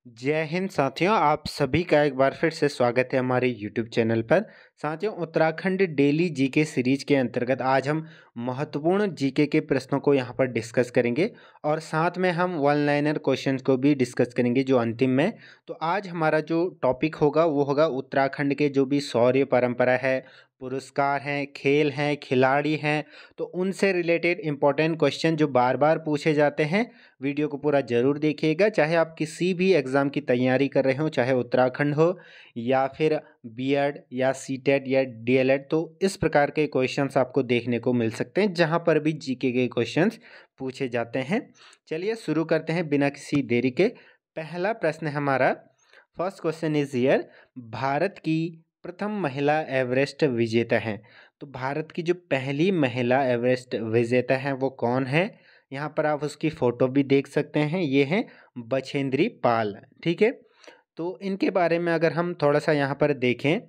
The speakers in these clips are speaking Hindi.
जय हिंद साथियों, आप सभी का एक बार फिर से स्वागत है हमारे यूट्यूब चैनल पर। साथियों, उत्तराखंड डेली जीके सीरीज के अंतर्गत आज हम महत्वपूर्ण जीके के प्रश्नों को यहाँ पर डिस्कस करेंगे और साथ में हम वन लाइनर क्वेश्चंस को भी डिस्कस करेंगे जो अंतिम में। तो आज हमारा जो टॉपिक होगा वो होगा उत्तराखंड के जो भी शौर्य परंपरा है, पुरस्कार हैं, खेल हैं, खिलाड़ी हैं, तो उनसे रिलेटेड इंपॉर्टेंट क्वेश्चन जो बार बार पूछे जाते हैं। वीडियो को पूरा ज़रूर देखिएगा, चाहे आप किसी भी एग्ज़ाम की तैयारी कर रहे हो, चाहे उत्तराखंड हो या फिर बीएड या सीटेट या डीएलएड। तो इस प्रकार के क्वेश्चंस आपको देखने को मिल सकते हैं जहां पर भी जीके के क्वेश्चंस पूछे जाते हैं। चलिए शुरू करते हैं बिना किसी देरी के। पहला प्रश्न है हमारा, first question is here, Bharat की प्रथम महिला एवरेस्ट विजेता हैं। तो भारत की जो पहली महिला एवरेस्ट विजेता हैं वो कौन है? यहाँ पर आप उसकी फ़ोटो भी देख सकते हैं, ये हैं बछेंद्री पाल। ठीक है, तो इनके बारे में अगर हम थोड़ा सा यहाँ पर देखें,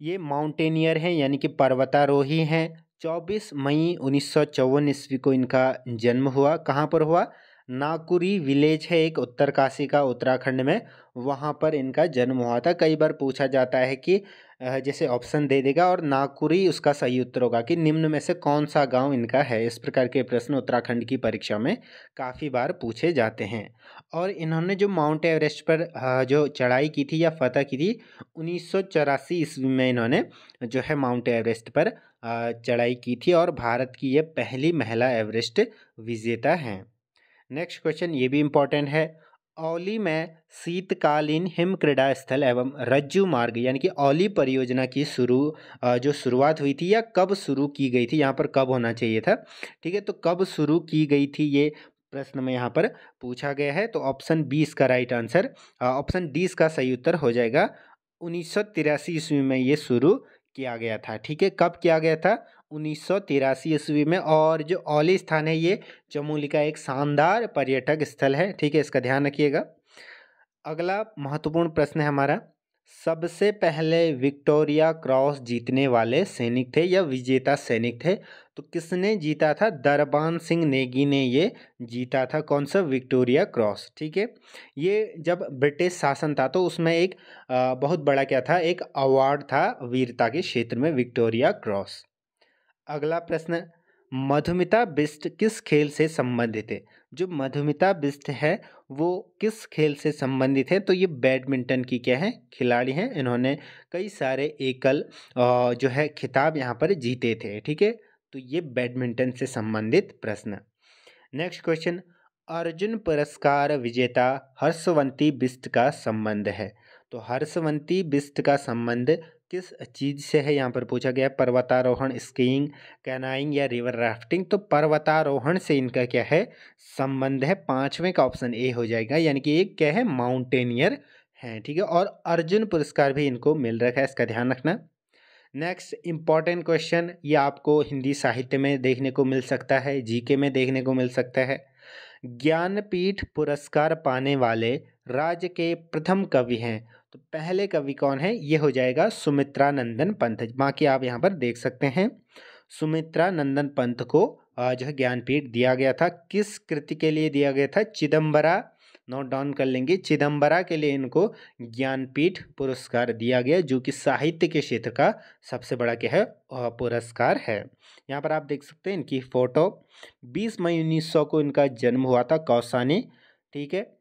ये माउंटेनियर हैं यानी कि पर्वतारोही हैं। 24 मई 1954 ईस्वी को इनका जन्म हुआ। कहाँ पर हुआ? नाकुरी विलेज है एक उत्तरकाशी का, उत्तराखंड में, वहाँ पर इनका जन्म हुआ था। कई बार पूछा जाता है कि जैसे ऑप्शन दे देगा और नाकुरी उसका सही उत्तर होगा कि निम्न में से कौन सा गांव इनका है। इस प्रकार के प्रश्न उत्तराखंड की परीक्षा में काफ़ी बार पूछे जाते हैं। और इन्होंने जो माउंट एवरेस्ट पर जो चढ़ाई की थी या फतह की थी, 1984 ईस्वी में इन्होंने जो है माउंट एवरेस्ट पर चढ़ाई की थी और भारत की ये पहली महिला एवरेस्ट विजेता हैं। नेक्स्ट क्वेश्चन ये भी इम्पोर्टेंट है। औली में शीतकालीन हिम क्रीड़ा स्थल एवं रज्जू मार्ग यानी कि औली परियोजना की जो शुरुआत हुई थी या कब शुरू की गई थी, यहाँ पर कब होना चाहिए था। ठीक है, तो कब शुरू की गई थी ये प्रश्न में यहाँ पर पूछा गया है। तो ऑप्शन 20 का राइट आंसर, ऑप्शन 20 का सही उत्तर हो जाएगा। 1983 ईस्वी में ये शुरू किया गया था। ठीक है, कब किया गया था? 1983 ईस्वी में। और जो औली स्थान है ये चमोली का एक शानदार पर्यटक स्थल है। ठीक है, इसका ध्यान रखिएगा। अगला महत्वपूर्ण प्रश्न है हमारा, सबसे पहले विक्टोरिया क्रॉस जीतने वाले सैनिक थे या विजेता सैनिक थे? तो किसने जीता था? दरबान सिंह नेगी ने ये जीता था। कौन सा? Victoria cross. ठीक है, ये जब ब्रिटिश शासन था तो उसमें एक बहुत बड़ा क्या था, एक अवार्ड था वीरता के क्षेत्र में, विक्टोरिया क्रॉस। अगला प्रश्न, मधुमिता बिष्ट किस खेल से संबंधित है? जो मधुमिता बिष्ट है वो किस खेल से संबंधित है? तो ये बैडमिंटन की क्या है, खिलाड़ी हैं। इन्होंने कई सारे एकल जो है खिताब यहाँ पर जीते थे। ठीक है, तो ये बैडमिंटन से संबंधित प्रश्न। नेक्स्ट क्वेश्चन, अर्जुन पुरस्कार विजेता हर्षवंती बिष्ट का संबंध है। तो हर्षवंती बिष्ट का संबंध किस चीज़ से है, यहाँ पर पूछा गया। पर्वतारोहण, स्कीइंग, कैनाइंग या रिवर राफ्टिंग? तो पर्वतारोहण से इनका क्या है, संबंध है। पांचवें का ऑप्शन ए हो जाएगा, यानी कि एक क्या है, माउंटेनियर हैं। ठीक है, और अर्जुन पुरस्कार भी इनको मिल रखा है, इसका ध्यान रखना। नेक्स्ट इंपॉर्टेंट क्वेश्चन, ये आपको हिंदी साहित्य में देखने को मिल सकता है, जीके में देखने को मिल सकता है। ज्ञानपीठ पुरस्कार पाने वाले राज्य के प्रथम कवि हैं। तो पहले कवि कौन है? ये हो जाएगा सुमित्रा नंदन पंत। बाकी आप यहाँ पर देख सकते हैं, सुमित्रा नंदन पंत को जो है ज्ञानपीठ दिया गया था। किस कृति के लिए दिया गया था? चिदम्बरा। नोट डाउन कर लेंगे, चिदम्बरा के लिए इनको ज्ञानपीठ पुरस्कार दिया गया, जो कि साहित्य के क्षेत्र का सबसे बड़ा क्या है, पुरस्कार है। यहाँ पर आप देख सकते हैं इनकी फोटो। 20 मई 1900 को इनका जन्म हुआ था, कौसानी। ठीक है,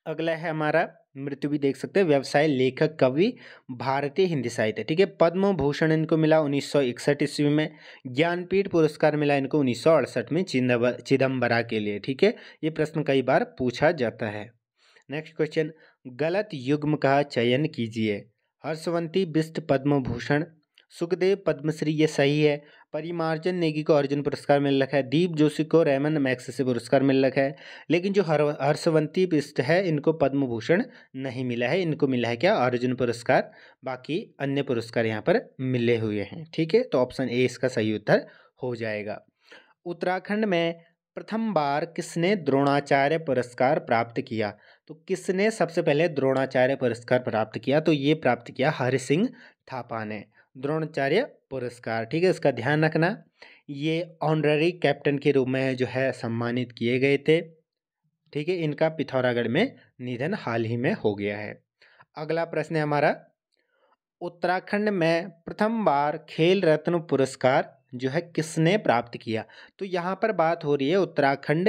अगला है हमारा, मृत्यु भी देख सकते हैं, व्यवसाय, लेखक, कवि, भारतीय हिंदी साहित्य। ठीक है, पद्म भूषण इनको मिला 1961 ईस्वी में। ज्ञानपीठ पुरस्कार मिला इनको 1968 में चिदम्बरा के लिए। ठीक है, ये प्रश्न कई बार पूछा जाता है। नेक्स्ट क्वेश्चन, गलत युग्म का चयन कीजिए। हर्षवंती बिष्ट पद्म भूषण, सुखदेव पद्मश्री, ये सही है। परिमार्जन नेगी को अर्जुन पुरस्कार मिल रखा है। दीप जोशी को रेमन मैग्सेसे पुरस्कार मिल रखा है। लेकिन जो हर्षवंती बिष्ट है इनको पद्म भूषण नहीं मिला है, इनको मिला है क्या, अर्जुन पुरस्कार। बाकी अन्य पुरस्कार यहाँ पर मिले हुए हैं। ठीक है, तो ऑप्शन ए इसका सही उत्तर हो जाएगा। उत्तराखंड में प्रथम बार किसने द्रोणाचार्य पुरस्कार प्राप्त किया? तो किसने सबसे पहले द्रोणाचार्य पुरस्कार प्राप्त किया? तो ये प्राप्त किया हरि सिंह थापा ने द्रोणाचार्य पुरस्कार। ठीक है, इसका ध्यान रखना। ये ऑनररी कैप्टन के रूप में जो है सम्मानित किए गए थे। ठीक है, इनका पिथौरागढ़ में निधन हाल ही में हो गया है। अगला प्रश्न है हमारा, उत्तराखंड में प्रथम बार खेल रत्न पुरस्कार जो है किसने प्राप्त किया? तो यहाँ पर बात हो रही है उत्तराखंड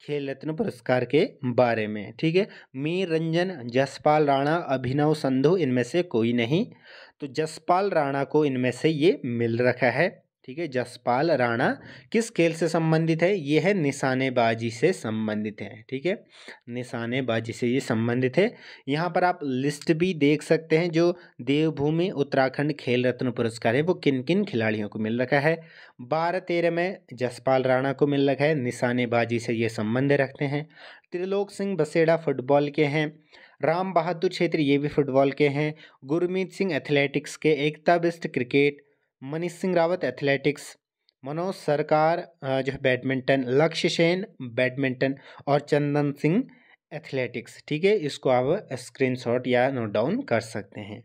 खेल रत्न पुरस्कार के बारे में। ठीक है, मीर रंजन, जसपाल राणा, अभिनव संधू, इनमें से कोई नहीं। तो जसपाल राणा को इनमें से ये मिल रखा है। ठीक है, जसपाल राणा किस खेल से संबंधित है? ये है निशानेबाजी से संबंधित है। ठीक है, निशानेबाजी से ये संबंधित है। यहाँ पर आप लिस्ट भी देख सकते हैं, जो देवभूमि उत्तराखंड खेल रत्न पुरस्कार है वो किन किन खिलाड़ियों को मिल रखा है। 12-13 में जसपाल राणा को मिल रखा है, निशानेबाजी से ये संबंध रखते हैं। त्रिलोक सिंह बसेड़ा फुटबॉल के हैं। राम बहादुर छेत्री ये भी फुटबॉल के हैं। गुरमीत सिंह एथलेटिक्स के। एकता बिष्ट क्रिकेट। मनीष सिंह रावत एथलेटिक्स। मनोज सरकार जो है बैडमिंटन। लक्ष्य सेन बैडमिंटन। और चंदन सिंह एथलेटिक्स। ठीक है, इसको आप स्क्रीनशॉट या नोट डाउन कर सकते हैं।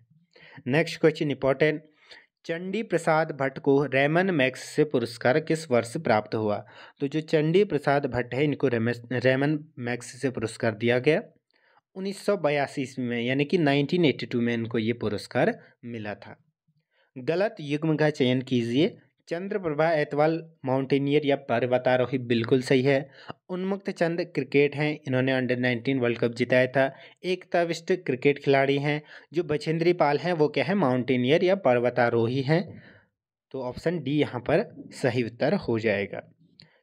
Next question important, Chandi Prasad Bhatt को रेमन मैग्सेसे पुरस्कार किस वर्ष प्राप्त हुआ? तो जो चंडी प्रसाद भट्ट है इनको रेमन मैग्सेसे पुरस्कार दिया गया 1982 ईस्वी में, यानी कि 1982 में इनको ये पुरस्कार मिला था। गलत युग्म का चयन कीजिए। चंद्रप्रभा एतवाल माउंटेनियर या पर्वतारोही बिल्कुल सही है। उन्मुक्त चंद क्रिकेट हैं, इन्होंने अंडर 19 वर्ल्ड कप जिताया था। एकता बिष्ट क्रिकेट खिलाड़ी हैं। जो बछेंद्री पाल हैं वो क्या है? माउंटेनियर या पर्वतारोही हैं। तो ऑप्शन डी यहाँ पर सही उत्तर हो जाएगा।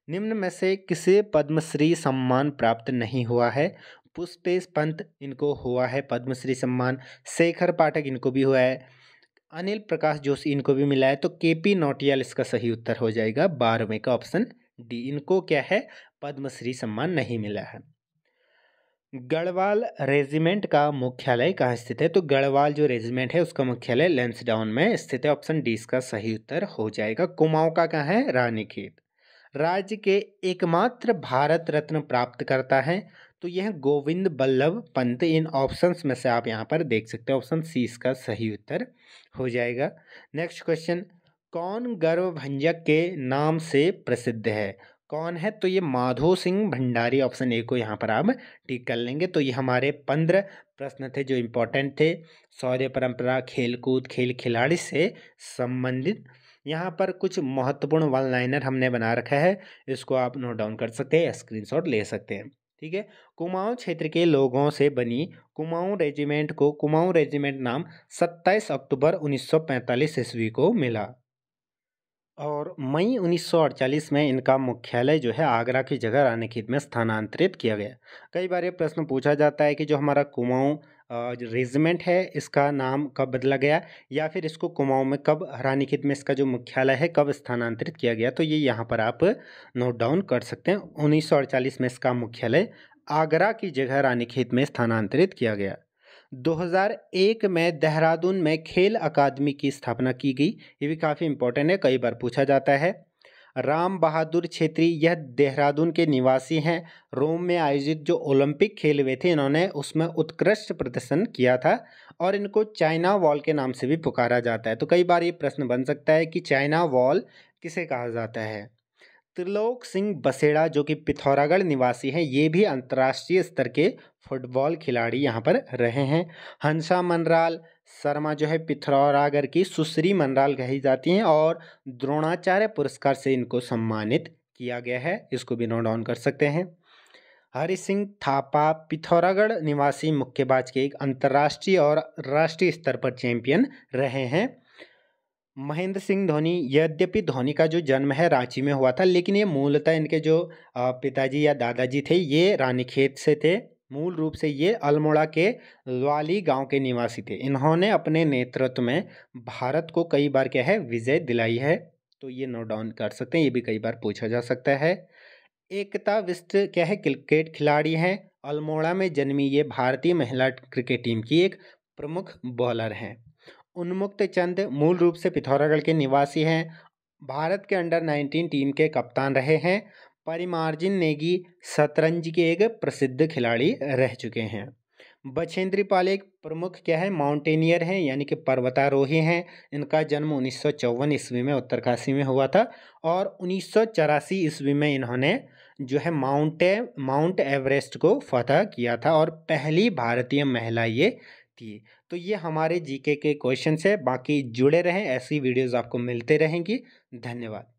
निम्न में से किसे पद्मश्री सम्मान प्राप्त नहीं हुआ है? पुष्पेश पंत इनको हुआ है पद्मश्री सम्मान। शेखर पाठक इनको भी हुआ है। अनिल प्रकाश जोशी इनको भी मिला है। तो केपी नौटियाल इसका सही उत्तर हो जाएगा 12वें का ऑप्शन डी। इनको क्या है? पद्मश्री सम्मान नहीं मिला है। गढ़वाल रेजिमेंट का मुख्यालय कहाँ स्थित है? तो गढ़वाल जो रेजिमेंट है उसका मुख्यालय लैंसडाउन में स्थित है। ऑप्शन डी इसका सही उत्तर हो जाएगा। कुमाऊं का कहाँ है? रानीखेत। राज्य के एकमात्र भारत रत्न प्राप्त करता है तो यह गोविंद बल्लभ पंत। इन ऑप्शंस में से आप यहाँ पर देख सकते हैं, ऑप्शन सी इसका सही उत्तर हो जाएगा। नेक्स्ट क्वेश्चन, कौन गर्वभंजक के नाम से प्रसिद्ध है? कौन है? तो ये माधो सिंह भंडारी। ऑप्शन ए को यहाँ पर आप टिक कर लेंगे। तो ये हमारे 15 प्रश्न थे जो इम्पोर्टेंट थे शौर्य परंपरा, खेलकूद, खेल खिलाड़ी से संबंधित। यहाँ पर कुछ महत्वपूर्ण वन लाइनर हमने बना रखा है, इसको आप नोट डाउन कर सकते हैं, स्क्रीनशॉट ले सकते हैं। ठीक है, कुमाऊं क्षेत्र के लोगों से बनी कुमाऊं रेजिमेंट को कुमाऊं रेजिमेंट नाम 27 अक्टूबर 1945 ईस्वी को मिला और मई 1948 में इनका मुख्यालय जो है आगरा की जगह रानीखेत में स्थानांतरित किया गया। कई बार ये प्रश्न पूछा जाता है कि जो हमारा कुमाऊं रेजिमेंट है इसका नाम कब बदला गया, या फिर इसको कुमाऊं में कब, रानीखेत में इसका जो मुख्यालय है कब स्थानांतरित किया गया। तो ये यहाँ पर आप नोट डाउन कर सकते हैं। 1948 में इसका मुख्यालय आगरा की जगह रानीखेत में स्थानांतरित किया गया। 2001 में देहरादून में खेल अकादमी की स्थापना की गई। ये भी काफ़ी इंपॉर्टेंट है, कई बार पूछा जाता है। राम बहादुर छेत्री यह देहरादून के निवासी हैं। रोम में आयोजित जो ओलंपिक खेल हुए थे इन्होंने उसमें उत्कृष्ट प्रदर्शन किया था और इनको चाइना वॉल के नाम से भी पुकारा जाता है। तो कई बार ये प्रश्न बन सकता है कि चाइना वॉल किसे कहा जाता है। त्रिलोक सिंह बसेड़ा जो कि पिथौरागढ़ निवासी हैं, ये भी अंतर्राष्ट्रीय स्तर के फुटबॉल खिलाड़ी यहाँ पर रहे हैं। हंसा मनराल शर्मा जो है पिथौरागढ़ की सुश्री मनराल कही जाती हैं और द्रोणाचार्य पुरस्कार से इनको सम्मानित किया गया है, इसको भी नोट डाउन कर सकते हैं। हरि सिंह थापा पिथौरागढ़ निवासी मुक्केबाज के एक अंतर्राष्ट्रीय और राष्ट्रीय स्तर पर चैंपियन रहे हैं। महेंद्र सिंह धोनी, यद्यपि धोनी का जो जन्म है रांची में हुआ था, लेकिन ये मूलतः इनके जो पिताजी या दादाजी थे ये रानीखेत से थे। मूल रूप से ये अल्मोड़ा के लवाली गांव के निवासी थे। इन्होंने अपने नेतृत्व में भारत को कई बार क्या है विजय दिलाई है, तो ये नोट डाउन कर सकते हैं, ये भी कई बार पूछा जा सकता है। एकता बिष्ट क्या है? क्रिकेट खिलाड़ी हैं। अल्मोड़ा में जन्मी ये भारतीय महिला क्रिकेट टीम की एक प्रमुख बॉलर हैं। उन्मुक्त चंद मूल रूप से पिथौरागढ़ के निवासी हैं। भारत के अंडर 19 टीम के कप्तान रहे हैं। परिमार्जिन नेगी शतरंज के एक प्रसिद्ध खिलाड़ी रह चुके हैं। बछेंद्री पाल एक प्रमुख क्या है? माउंटेनियर हैं, यानी कि पर्वतारोही हैं। इनका जन्म 1954 ईस्वी में उत्तरकाशी में हुआ था और 1984 ईस्वी में इन्होंने जो है माउंट एवरेस्ट को फतह किया था और पहली भारतीय महिला ये थी। तो ये हमारे जीके के क्वेश्चन है। बाकी जुड़े रहें, ऐसी वीडियोस आपको मिलते रहेंगी। धन्यवाद।